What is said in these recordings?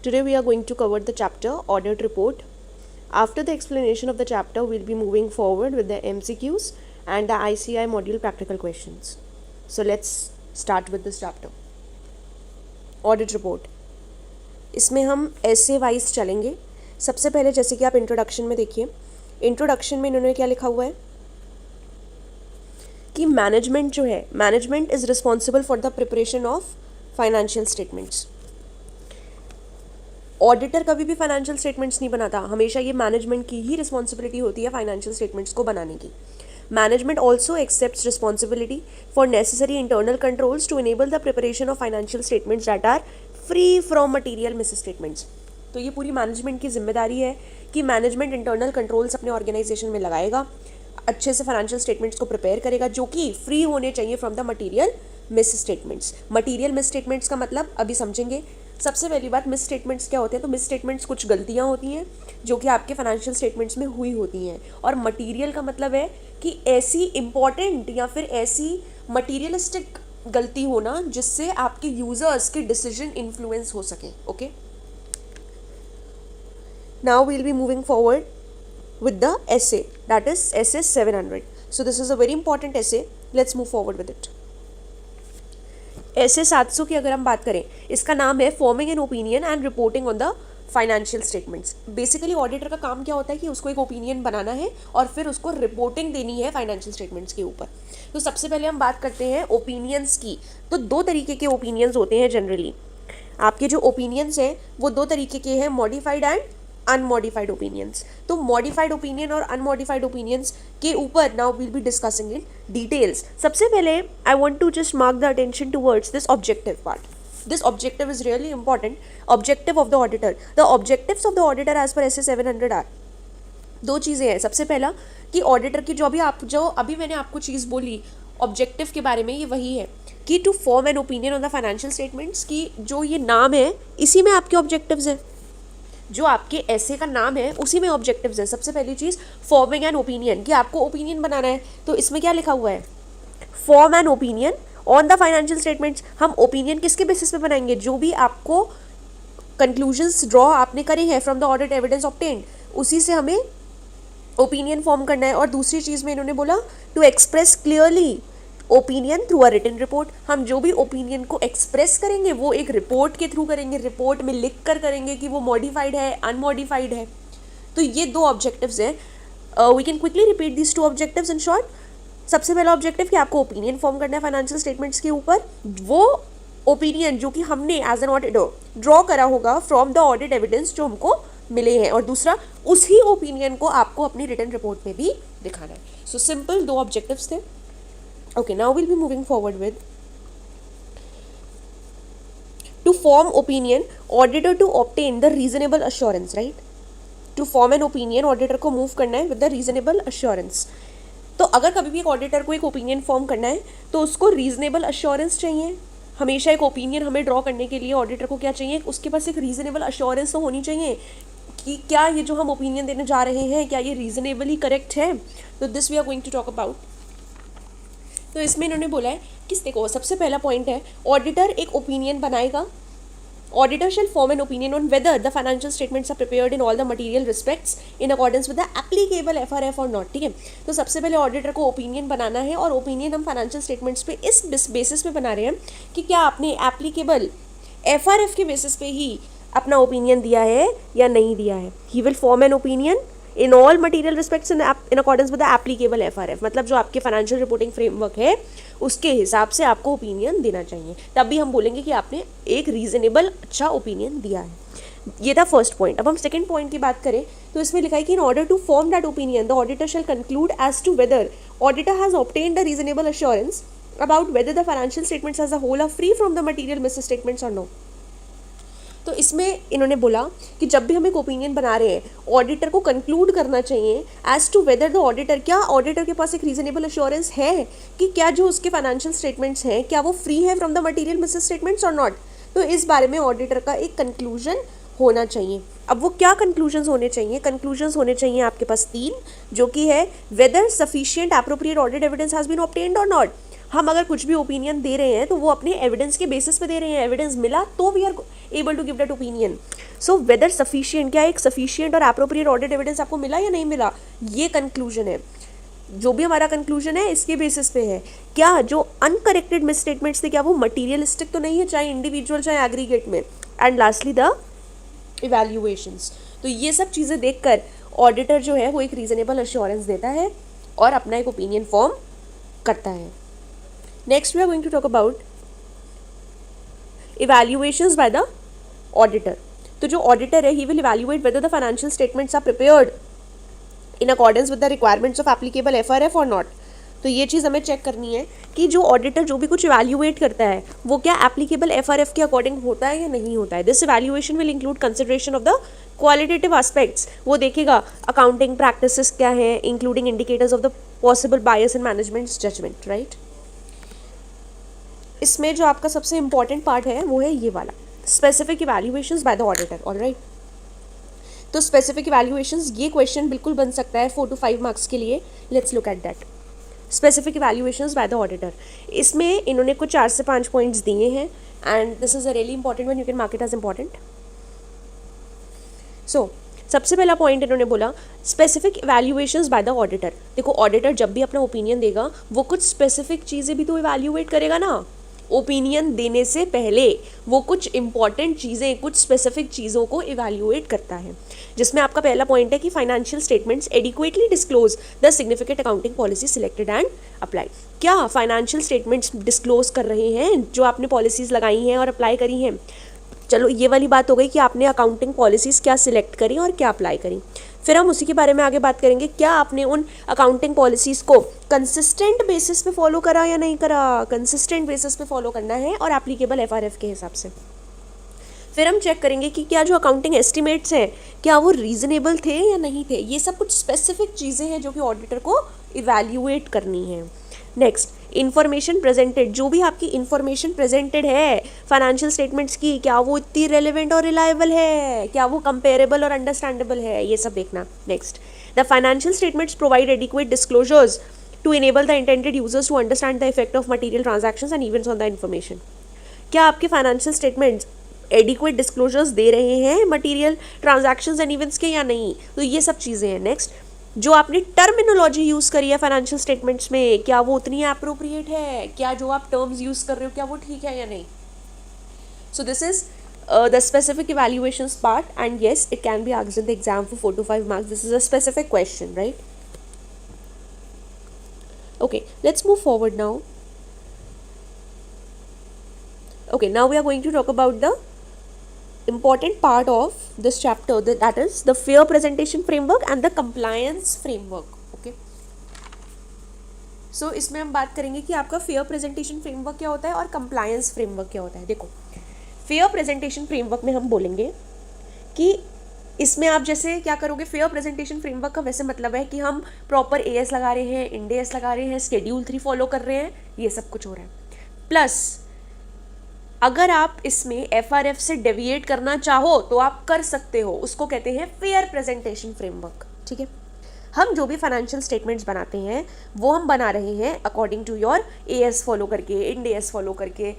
Today we are going to cover the chapter Audit Report. After the explanation of the chapter, we'll be moving forward with the MCQs and the ICI module practical questions. So let's start with this chapter. Audit Report. इसमें हम ऐसे wise चलेंगे. सबसे पहले जैसे कि आप introduction में देखिए, इंट्रोडक्शन में इन्होंने क्या लिखा हुआ है कि मैनेजमेंट जो है, management is responsible for the preparation of financial statements. Auditor कभी भी फाइनेंशियल स्टेटमेंट्स नहीं बनाता, हमेशा ये मैनेजमेंट की ही रिस्पॉन्सिबिलिटी होती है फाइनेंशियल स्टेटमेंट्स को बनाने की. Management also accepts responsibility for necessary internal controls to enable the preparation of financial statements that are free from material misstatements. तो ये पूरी मैनेजमेंट की जिम्मेदारी है कि मैनेजमेंट इंटरनल कंट्रोल्स अपने ऑर्गेनाइजेशन में लगाएगा, अच्छे से फाइनेंशियल स्टेटमेंट्स को प्रिपेयर करेगा जो कि फ्री होने चाहिए from the material miss statements. Material miss statements का मतलब अभी समझेंगे. सबसे पहली बात, मिस स्टेटमेंट्स क्या होते हैं? तो मिस स्टेटमेंट्स कुछ गलतियां होती हैं जो कि आपके फाइनेंशियल स्टेटमेंट्स में हुई होती हैं. और मटीरियल का मतलब है कि ऐसी इंपॉर्टेंट या फिर ऐसी मटीरियलिस्टिक गलती होना जिससे आपके यूजर्स के डिसीजन इन्फ्लुएंस हो सके. Okay, now we will be moving forward with the essay, that is essay 700. So this is a very important essay. Let's move forward with it. essay 700 की अगर हम बात करें, इसका नाम है forming an opinion and reporting on the financial statements. Basically auditor का काम क्या होता है कि उसको एक ओपिनियन बनाना है और फिर उसको रिपोर्टिंग देनी है फाइनेंशियल स्टेटमेंट्स के ऊपर. तो सबसे पहले हम बात करते हैं ओपिनियंस की. तो दो तरीके के ओपिनियंस होते हैं जनरली. आपके जो ओपिनियंस हैं वो दो तरीके के हैं, मॉडिफाइड एंड अनमॉडिफाइड ओपिनियंस. तो मॉडिफाइड ओपिनियन और अनमॉडिफाइड ओपिनियंस के ऊपर now we'll be discussing in details. सबसे पहले I want to just mark the attention towards this objective part. This objective is really important. Objective of the auditor, the objectives of the auditor as per SA 700 are. दो चीज़ें हैं. सबसे पहला कि auditor की जो अभी मैंने आपको चीज़ बोली ऑब्जेक्टिव के बारे में, ये वही है कि to form an opinion on the financial statements. की जो ये नाम है इसी में आपके ऑब्जेक्टिव्स हैं. जो आपके ऐसे का नाम है उसी में ऑब्जेक्टिव्स है. सबसे पहली चीज़ फॉर्मिंग एन ओपिनियन, कि आपको ओपिनियन बनाना है. तो इसमें क्या लिखा हुआ है? Form an opinion on the financial statements. हम ओपिनियन किसके बेसिस पे बनाएंगे? जो भी आपको कंक्लूजन्स ड्रॉ आपने करे हैं from the audit evidence obtained, उसी से हमें ओपिनियन फॉर्म करना है. और दूसरी चीज़ में इन्होंने बोला to express clearly opinion through a written report. हम जो भी ओपिनियन को एक्सप्रेस करेंगे वो एक रिपोर्ट के थ्रू करेंगे. रिपोर्ट में लिख कर करेंगे कि वो मॉडिफाइड है, अनमॉडिफाइड है. तो ये दो ऑब्जेक्टिव्स हैं. We can quickly repeat these two objectives in short. सबसे पहला ऑब्जेक्टिव कि आपको ओपिनियन फॉर्म करना है फाइनेंशियल स्टेटमेंट्स के ऊपर. वो ओपिनियन जो कि हमने एज एन ऑडिटर ड्रॉ करा होगा फ्रॉम द ऑडिट एविडेंस जो हमको मिले हैं. और दूसरा, उसी ओपिनियन को आपको अपनी रिटन रिपोर्ट में भी दिखाना है. सो सिंपल दो ऑब्जेक्टिव्स थे. Okay, now we'll be moving forward with to form opinion, auditor to obtain the reasonable assurance, right? To form an opinion, auditor को move करना है with the reasonable assurance. तो अगर कभी भी एक ऑडिटर को एक ओपिनियन फॉर्म करना है तो उसको रीजनेबल अश्योरेंस चाहिए. हमेशा एक ओपिनियन हमें ड्रॉ करने के लिए ऑडिटर को क्या चाहिए? उसके पास एक रीजनेबल अश्योरेंस तो होनी चाहिए कि क्या ये जो हम ओपिनियन देने जा रहे हैं क्या ये रीजनेबली करेक्ट है. तो this we are going to talk about. तो इसमें इन्होंने बोला है कि देखो, सबसे पहला पॉइंट है ऑडिटर एक ओपिनियन बनाएगा. Auditor shall form an opinion on whether the financial statements are prepared in all the material respects in accordance with the applicable FRF और नॉट. ठीक है, तो सबसे पहले ऑडिटर को ओपिनियन बनाना है और ओपिनियन हम फाइनेंशियल स्टेटमेंट्स पे इस बेसिस पे बना रहे हैं कि क्या आपने एप्लीकेबल एफआरएफ के बेसिस पे ही अपना ओपिनियन दिया है या नहीं दिया है. He will form an opinion in all material respects in accordance with the applicable FRF. मतलब जो आपके फाइनेंशियल रिपोर्टिंग फ्रेमवर्क है उसके हिसाब से आपको ओपिनियन देना चाहिए. तभी हम बोलेंगे कि आपने एक रीजनेबल अच्छा ओपिनियन दिया है. ये था फर्स्ट पॉइंट. अब हम सेकंड पॉइंट की बात करें तो इसमें लिखा है कि in order to form that opinion the auditor shall conclude as to whether auditor has obtained the reasonable assurance about whether the financial statements as a whole are free from the material misstatements और no. तो इसमें इन्होंने बोला कि जब भी हम एक ओपिनियन बना रहे हैं ऑडिटर को कंक्लूड करना चाहिए as to whether the auditor, क्या ऑडिटर के पास एक रीजनेबल अश्योरेंस है कि क्या जो उसके फाइनेंशियल स्टेटमेंट्स हैं क्या वो फ्री है from the material misstatements और नॉट. तो इस बारे में ऑडिटर का एक कंक्लूजन होना चाहिए. अब वो क्या कंक्लूजन्स होने चाहिए? कंक्लूजन्स होने चाहिए आपके पास 3, जो कि है whether sufficient appropriate audit evidence has been obtained और नॉट. हम अगर कुछ भी ओपिनियन दे रहे हैं तो वो अपने एविडेंस के बेसिस पे दे रहे हैं. एविडेंस मिला तो we are able to give that opinion. So whether sufficient, क्या एक सफिशिएंट और एप्रोप्रिएट ऑडिट एविडेंस आपको मिला या नहीं मिला, ये कंक्लूजन है। जो भी हमारा कंक्लूजन है इसके बेसिस पे है। क्या जो अनकरेक्टेड मिसस्टेटमेंट्स थे क्या वो मटीरियलिस्टिक तो नहीं है, चाहे इंडिविजुअल चाहे एग्रीगेट में। And lastly the evaluations. तो ये सब चीज़ें देखकर ऑडिटर जो है वो एक रीजनेबल अश्योरेंस देता है और अपना एक ओपिनियन फॉर्म करता है। Next we are going to talk about evaluations by the auditor. तो जो ऑडिटर है he will evaluate whether the financial statements are prepared in accordance with the requirements of applicable FRF और not. तो ये चीज़ हमें check करनी है कि जो ऑडिटर जो भी कुछ इवैल्यूएट करता है वो क्या एप्लीकेबल एफआरएफ के अकॉर्डिंग होता है या नहीं होता है। This evaluation will include consideration of the qualitative aspects. वो देखेगा अकाउंटिंग प्रैक्टिसेस क्या है, including indicators of the possible bias in management's judgement, right. इसमें जो आपका सबसे इंपॉर्टेंट पार्ट है वो है ये वाला, specific evaluations by the auditor, alright. तो स्पेसिफिक इवैल्यूएशंस, ये क्वेश्चन बिल्कुल बन सकता है 4 to 5 मार्क्स के लिए। Let's look at that. Specific evaluations by the auditor, इसमें इन्होंने कुछ 4 से 5 पॉइंट्स दिए हैं and this is a really important one, you can mark it as important. So सबसे पहला पॉइंट इन्होंने बोला specific evaluations by the auditor. देखो ऑडिटर जब भी अपना ओपिनियन देगा वो कुछ स्पेसिफिक चीज़ें भी तो इवैल्यूएट करेगा ना। ओपिनियन देने से पहले वो कुछ इंपॉर्टेंट चीज़ें, कुछ स्पेसिफिक चीज़ों को इवैल्यूएट करता है, जिसमें आपका पहला पॉइंट है कि financial statements adequately disclose the significant accounting policy selected and applied. क्या फाइनेंशियल स्टेटमेंट्स डिस्क्लोज कर रहे हैं जो आपने पॉलिसीज़ लगाई हैं और अप्लाई करी हैं। चलो ये वाली बात हो गई कि आपने अकाउंटिंग पॉलिसीज़ क्या सिलेक्ट करी और क्या अप्लाई करी। फिर हम उसी के बारे में आगे बात करेंगे, क्या आपने उन अकाउंटिंग पॉलिसीज़ को कंसिस्टेंट बेसिस पे फॉलो करा या नहीं करा। कंसिस्टेंट बेसिस पे फॉलो करना है और एप्लीकेबल एफआरएफ के हिसाब से। फिर हम चेक करेंगे कि क्या जो अकाउंटिंग एस्टिमेट्स हैं क्या वो रीजनेबल थे या नहीं थे। ये सब कुछ स्पेसिफिक चीज़ें हैं जो कि ऑडिटर को इवैल्यूएट करनी है। नेक्स्ट, इन्फॉर्मेशन प्रेजेंटेड, जो भी आपकी इन्फॉर्मेशन प्रेजेंटेड है फाइनेंशियल स्टेटमेंट्स की, क्या वो इतनी रेलेवेंट और रिलायबल है, क्या वो कंपेरेबल और अंडरस्टैंडेबल है, ये सब देखना। Next, the financial statements provide adequate disclosures to enable the intended users to understand the effect of material transactions and events on the information. क्या आपके फाइनेंशियल स्टेटमेंट्स एडिक्वेट डिस्क्लोजर्स दे रहे हैं मटीरियल ट्रांजैक्शंस एंड इवेंट्स के या नहीं, तो ये सब चीज़ें हैं। नेक्स्ट, जो आपने टर्मिनोलॉजी यूज़ करी है फाइनेंशियल स्टेटमेंट्स में क्या वो उतनी अप्रोप्रिएट है, क्या जो आप टर्म्स यूज़ कर रहे हो क्या वो ठीक है या नहीं। सो this is the specific evaluations part and yes it can be asked in the exam for 4 to 5 marks. This is a specific question, right. Okay, let's move forward now. Okay, now we are going to talk about the important part of this chapter, that is the fair presentation framework and the compliance framework. Okay, so इसमें हम बात करेंगे कि आपका fair presentation framework क्या होता है और compliance framework क्या होता है। देखो fair presentation framework में हम बोलेंगे कि इसमें आप जैसे क्या करोगे, फेयर प्रेजेंटेशन फ्रेमवर्क का वैसे मतलब है कि हम प्रॉपर एएस लगा रहे हैं, इंड एस लगा रहे हैं, शेड्यूल 3 फॉलो कर रहे हैं, ये सब कुछ हो रहा है। प्लस अगर आप इसमें एफआरएफ से डेविएट करना चाहो तो आप कर सकते हो, उसको कहते हैं फेयर प्रेजेंटेशन फ्रेमवर्क। ठीक है, हम जो भी फाइनेंशियल स्टेटमेंट्स बनाते हैं वो हम बना रहे हैं according to your AS follow करके, इंड एस फॉलो करके,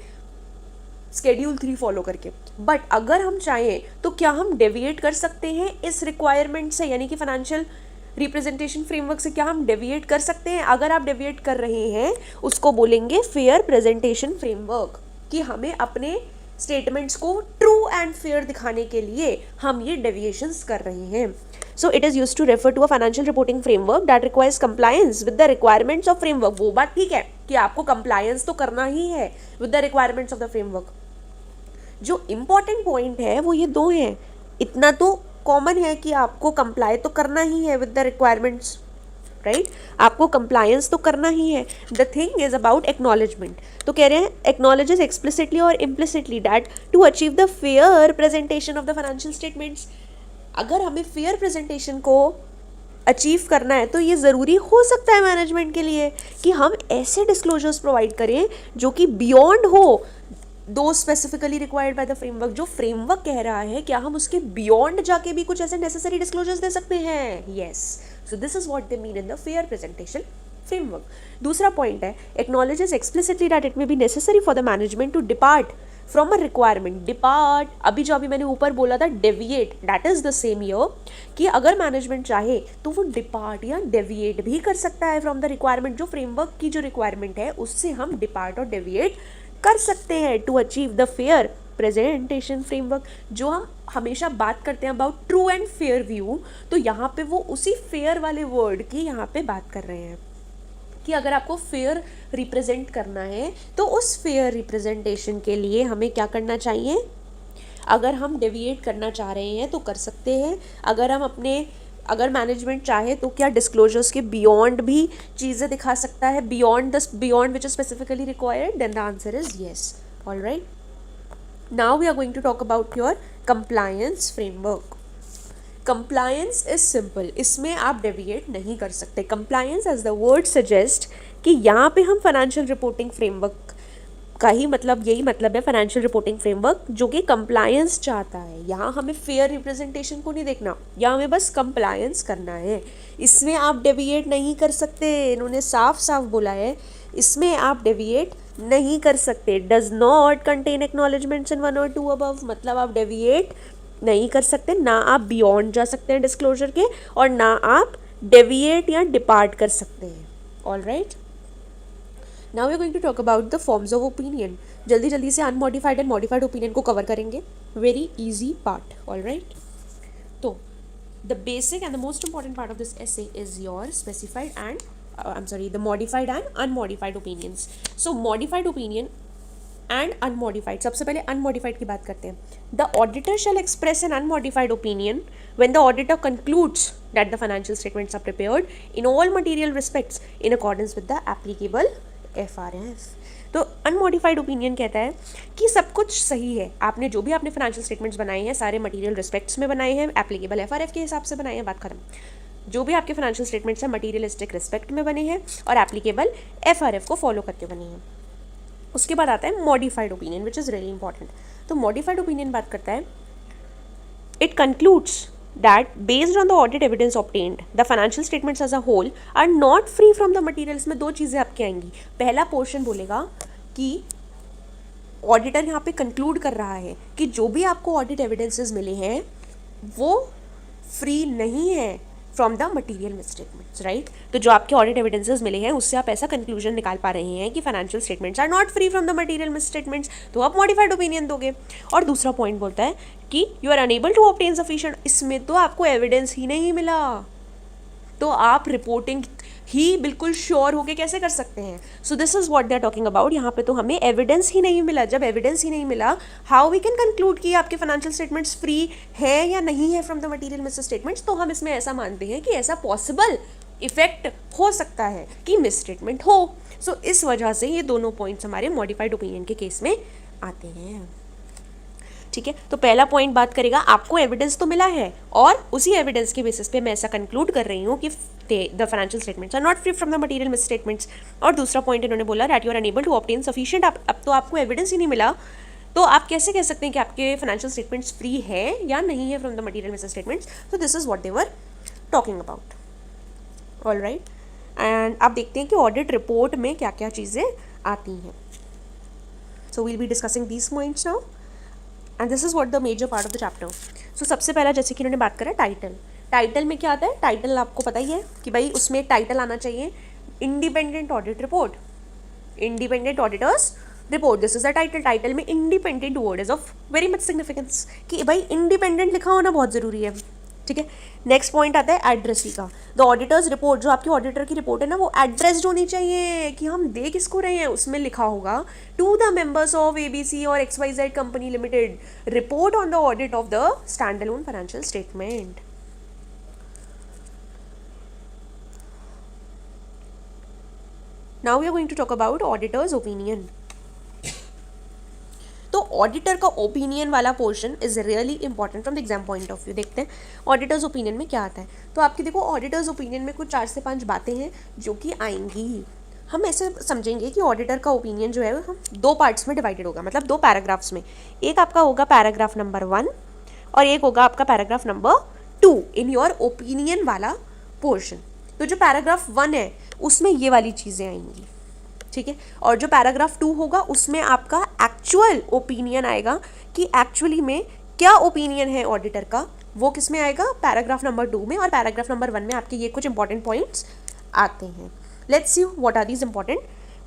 शेड्यूल 3 फॉलो करके। बट अगर हम चाहें तो क्या हम डेविएट कर सकते हैं इस रिक्वायरमेंट से, यानी कि फाइनेंशियल रिप्रेजेंटेशन फ्रेमवर्क से क्या हम डेविएट कर सकते हैं। अगर आप डेविएट कर रहे हैं उसको बोलेंगे फेयर प्रेजेंटेशन फ्रेमवर्क, कि हमें अपने स्टेटमेंट्स को ट्रू एंड फेयर दिखाने के लिए हम ये डेविएशंस कर रहे हैं। So it is used to refer to a financial reporting framework that requires compliance with the requirements of framework. वो बात ठीक है कि आपको कंप्लायंस तो करना ही है with the requirements of the framework. जो इम्पॉर्टेंट पॉइंट है वो ये दो हैं। इतना तो कॉमन है कि आपको कंप्लाई तो करना ही है विद द रिक्वायरमेंट्स, राइट, आपको कंप्लायंस तो करना ही है। The thing is about acknowledgement. तो कह रहे हैं एक्नॉलेजेस एक्सप्लिसिटली और implicitly that to achieve the fair presentation of the financial statements. अगर हमें फेयर प्रेजेंटेशन को अचीव करना है तो ये ज़रूरी हो सकता है मैनेजमेंट के लिए कि हम ऐसे डिस्क्लोजर्स प्रोवाइड करें जो कि बियॉन्ड हो दो specifically required by the framework. जो फ्रेमवर्क कह रहा है क्या हम उसके बियॉन्ड जाके भी कुछ ऐसे नेसेसरी डिस्क्लोजर्स दे सकते हैं। Yes, so this is what they mean in the fair presentation framework. दूसरा पॉइंट है acknowledges explicitly that it may be necessary for the management to depart from a requirement, depart, अभी जो अभी मैंने ऊपर बोला था deviate, that is the same year कि अगर मैनेजमेंट चाहे तो वो डिपार्ट या डेविएट भी कर सकता है फ्रॉम द रिक्वायरमेंट, जो फ्रेमवर्क की जो रिक्वायरमेंट है उससे हम डिपार्ट और डेविएट कर सकते हैं to achieve the fair presentation framework. जो हम हमेशा बात करते हैं about true and fair view, तो यहाँ पे वो उसी फेयर वाले वर्ड की यहाँ पे बात कर रहे हैं कि अगर आपको फेयर रिप्रेजेंट करना है तो उस फेयर रिप्रेजेंटेशन के लिए हमें क्या करना चाहिए, अगर हम डेविएट करना चाह रहे हैं तो कर सकते हैं, अगर मैनेजमेंट चाहे तो क्या डिस्क्लोजर्स के बियॉन्ड भी चीज़ें दिखा सकता है, beyond which is specifically required, then the answer is yes. Alright, now we are going to talk about your compliance framework. Compliance is simple, इसमें आप डेविएट नहीं कर सकते। Compliance as the word suggest कि यहाँ पे हम फाइनेंशियल रिपोर्टिंग फ्रेमवर्क का ही मतलब यही मतलब है, फाइनेंशियल रिपोर्टिंग फ्रेमवर्क जो कि कंप्लायंस चाहता है। यहाँ हमें फेयर रिप्रेजेंटेशन को नहीं देखना, यहाँ हमें बस कंप्लायंस करना है। इसमें आप डेविएट नहीं कर सकते, इन्होंने साफ साफ बोला है इसमें आप डेविएट नहीं कर सकते। डज नॉट कंटेन एक्नॉलेजमेंट्स इन 1 और 2 अबव, मतलब आप डेविएट नहीं कर सकते, ना आप बियॉन्ड जा सकते हैं डिस्क्लोजर के और ना आप डेविएट या डिपार्ट कर सकते हैं। Alright, now we are going to talk about the forms of opinion. जल्दी जल्दी से अनमॉडिफाइड एंड मॉडिफाइड ओपिनियन को कवर करेंगे, वेरी इजी पार्ट। ऑलराइट, तो the basic and the most important part of this essay is your specified and the modified and unmodified opinions. So modified opinion and unmodified, सबसे पहले unmodified की बात करते हैं. The auditor shall express an unmodified opinion when the auditor concludes that the financial statements are prepared in all material respects in accordance with the applicable FRF. तो unmodified opinion कहता है कि सब कुछ सही है, आपने जो भी आपने फाइनेंशियल स्टेटमेंट्स बनाए हैं सारे मटीरियल रिस्पेक्ट्स में बनाए हैं, एप्लीकेबल FRF के हिसाब से बनाए हैं, बात खत्म। जो भी आपके फाइनेंशियल स्टेटमेंट्स हैं मटीरियलिस्टिक रिस्पेक्ट में बने हैं और एप्लीकेबल FRF को फॉलो करके बने हैं। उसके बाद आता है modified opinion which is really important. तो मॉडिफाइड ओपिनियन बात करता है, it concludes that based on the audit evidence obtained the financial statements as a whole are not free from the materials। में दो चीज़ें आपके आएंगी। पहला पोर्शन बोलेगा कि ऑडिटर यहाँ पे कंक्लूड कर रहा है कि जो भी आपको ऑडिट एविडेंसेस मिले हैं वो फ्री नहीं है from the material statements, right. तो जो आपके ऑडिट एविडेंसेस मिले हैं उससे आप ऐसा कंक्लूजन निकाल पा रहे हैं कि financial statements are not free from the material statements, तो आप मॉडिफाइड ओपिनियन दोगे। और दूसरा पॉइंट बोलता है कि you are unable to obtain sufficient, इसमें तो आपको एविडेंस ही नहीं मिला, तो आप रिपोर्टिंग ही बिल्कुल श्योर होके कैसे कर सकते हैं। So this is what they are talking about. यहाँ पे तो हमें एविडेंस ही नहीं मिला, जब एविडेंस ही नहीं मिला हाउ वी कैन कंक्लूड कि आपके फाइनेंशियल स्टेटमेंट्स फ्री है या नहीं है from the material misstatements. तो हम इसमें ऐसा मानते हैं कि ऐसा पॉसिबल इफेक्ट हो सकता है कि मिस स्टेटमेंट हो। सो इस वजह से ये दोनों पॉइंट्स हमारे मॉडिफाइड ओपिनियन के केस में आते हैं, ठीक है। तो पहला पॉइंट बात करेगा आपको एविडेंस तो मिला है और उसी एविडेंस के बेसिस पे मैं ऐसा कंक्लूड कर रही हूँ कि the financial statements are not free from the material misstatements. और दूसरा पॉइंट इन्होंने बोला that you are unable to obtain sufficient, अब तो आपको एविडेंस ही नहीं मिला तो आप कैसे कह सकते हैं कि आपके फाइनेंशियल स्टेटमेंट्स फ्री है या नहीं है from the material misstatements. तो this is what they were talking about. Alright, and आप देखते हैं कि ऑडिट रिपोर्ट में क्या क्या चीज़ें आती हैं। So we'll be discussing these points now and this is what the major part of the chapter. So सबसे पहला जैसे कि इन्होंने बात करा टाइटल। टाइटल में क्या आता है, टाइटल आपको पता ही है कि भाई उसमें एक टाइटल आना चाहिए, independent audit report, independent auditor's report, this is the title. Title में independent word is of very much significance कि भाई इंडिपेंडेंट लिखा होना बहुत ज़रूरी है, ठीक है। नेक्स्ट पॉइंट आता है एड्रेसी का। द ऑडिटर्स रिपोर्ट, जो आपकी ऑडिटर की रिपोर्ट है ना वो एड्रेस्ड होनी चाहिए कि हम दे किसको रहे हैं। उसमें लिखा होगा to the members of ABC और XYZ company limited report on the audit of the standalone financial statement. Now we are going to talk about auditor's opinion. तो ऑडिटर का ओपिनियन वाला portion is really important from the exam point of view. देखते हैं auditors opinion में क्या आता है। तो आपकी देखो ऑडिटर्स ओपिनियन में कुछ 4 से 5 बातें हैं जो कि आएंगी। हम ऐसे समझेंगे कि ऑडिटर का ओपिनियन जो है हम 2 पार्ट्स में डिवाइडेड होगा, मतलब 2 पैराग्राफ्स में। एक आपका होगा पैराग्राफ नंबर 1 और एक होगा आपका paragraph number 2 in your opinion वाला पोर्शन। तो जो पैराग्राफ 1 है उसमें ये वाली चीज़ें आएंगी, ठीक है। और जो पैराग्राफ 2 होगा उसमें आपका एक्चुअल ओपिनियन आएगा कि एक्चुअली में क्या ओपिनियन है ऑडिटर का, वो किस में आएगा, पैराग्राफ नंबर 2 में। और पैराग्राफ नंबर 1 में आपके ये कुछ इंपॉर्टेंट पॉइंट्स आते हैं। Let's see what are these important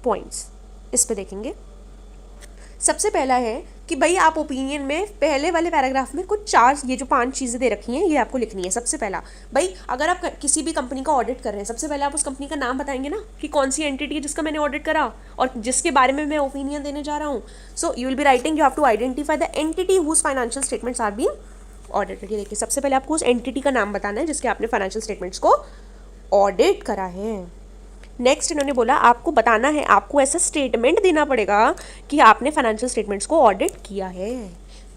points, इस पे देखेंगे। सबसे पहला है कि भाई आप ओपिनियन में पहले वाले पैराग्राफ में कुछ 4 ये जो 5 चीज़ें दे रखी हैं ये आपको लिखनी है। सबसे पहला भाई अगर आप किसी भी कंपनी का ऑडिट कर रहे हैं, सबसे पहले आप उस कंपनी का नाम बताएंगे ना कि कौन सी एंटिटी है जिसका मैंने ऑडिट करा और जिसके बारे में मैं ओपिनियन देने जा रहा हूँ। So you will be writing, you have to identify the entity whose financial statements are being audited. ये देखिए सबसे पहले आपको उस एंटिटी का नाम बताना है जिसके आपने फाइनेंशियल स्टेटमेंट्स को ऑडिट करा है। नेक्स्ट इन्होंने बोला आपको बताना है, आपको ऐसा स्टेटमेंट देना पड़ेगा कि आपने फाइनेंशियल स्टेटमेंट्स को ऑडिट किया है।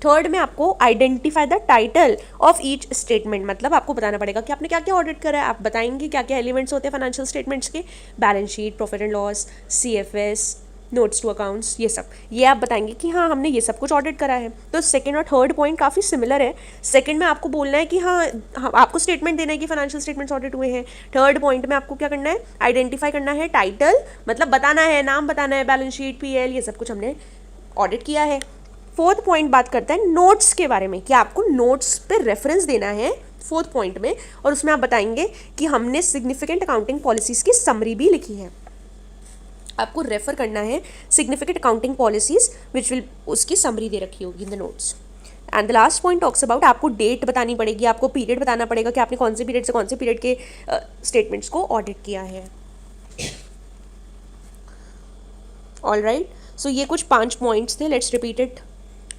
थर्ड में आपको identify the title of each statement, मतलब आपको बताना पड़ेगा कि आपने क्या क्या ऑडिट करा है। आप बताएंगे क्या क्या एलिमेंट्स होते हैं फाइनेंशियल स्टेटमेंट्स के, balance sheet, profit and loss, CFS, notes to accounts, ये सब ये आप बताएंगे कि हाँ हमने ये सब कुछ ऑडिट करा है। तो सेकंड और थर्ड पॉइंट काफ़ी सिमिलर है। सेकंड में आपको बोलना है कि हाँ आपको स्टेटमेंट देना है कि फाइनेंशियल स्टेटमेंट्स ऑडिट हुए हैं। थर्ड पॉइंट में आपको क्या करना है, आइडेंटिफाई करना है टाइटल, मतलब बताना है, नाम बताना है, बैलेंस शीट, PL, ये सब कुछ हमने ऑडिट किया है। फोर्थ पॉइंट बात करता है नोट्स के बारे में कि आपको नोट्स पे रेफरेंस देना है फोर्थ पॉइंट में, और उसमें आप बताएंगे कि हमने सिग्निफिकेंट अकाउंटिंग पॉलिसीज़ की समरी भी लिखी है। आपको रेफर करना है significant accounting policies which will, उसकी समरी दे रखी होगी in the notes. And the last point talks about आपको डेट बतानी पड़ेगी, आपको पीरियड बताना पड़ेगा कि आपने कौन से पीरियड से कौन से पीरियड के स्टेटमेंट्स को ऑडिट किया है। ऑल राइट, सो ये कुछ 5 पॉइंट्स थे, लेट्स रिपीट इट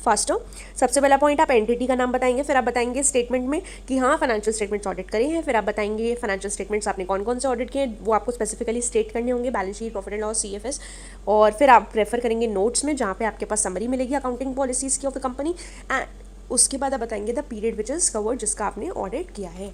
फास्टर। सबसे पहला पॉइंट आप एंटिटी का नाम बताएंगे, फिर आप बताएंगे स्टेटमेंट में कि हाँ फाइनेंशियल स्टेटमेंट्स ऑडिट करे हैं, फिर आप बताएंगे फाइनेंशियल स्टेटमेंट्स आपने कौन कौन से ऑडिट किए वो आपको स्पेसिफिकली स्टेट करने होंगे, balance sheet, profit and loss, CFS। और फिर आप रेफर करेंगे नोट्स में जहाँ पे आपके पास समरी मिलेगी अकाउंटिंग पॉलिसीज़ की ऑफ द कंपनी। एंड उसके बाद आप बताएंगे the period which is covered जिसका आपने ऑडिट किया है।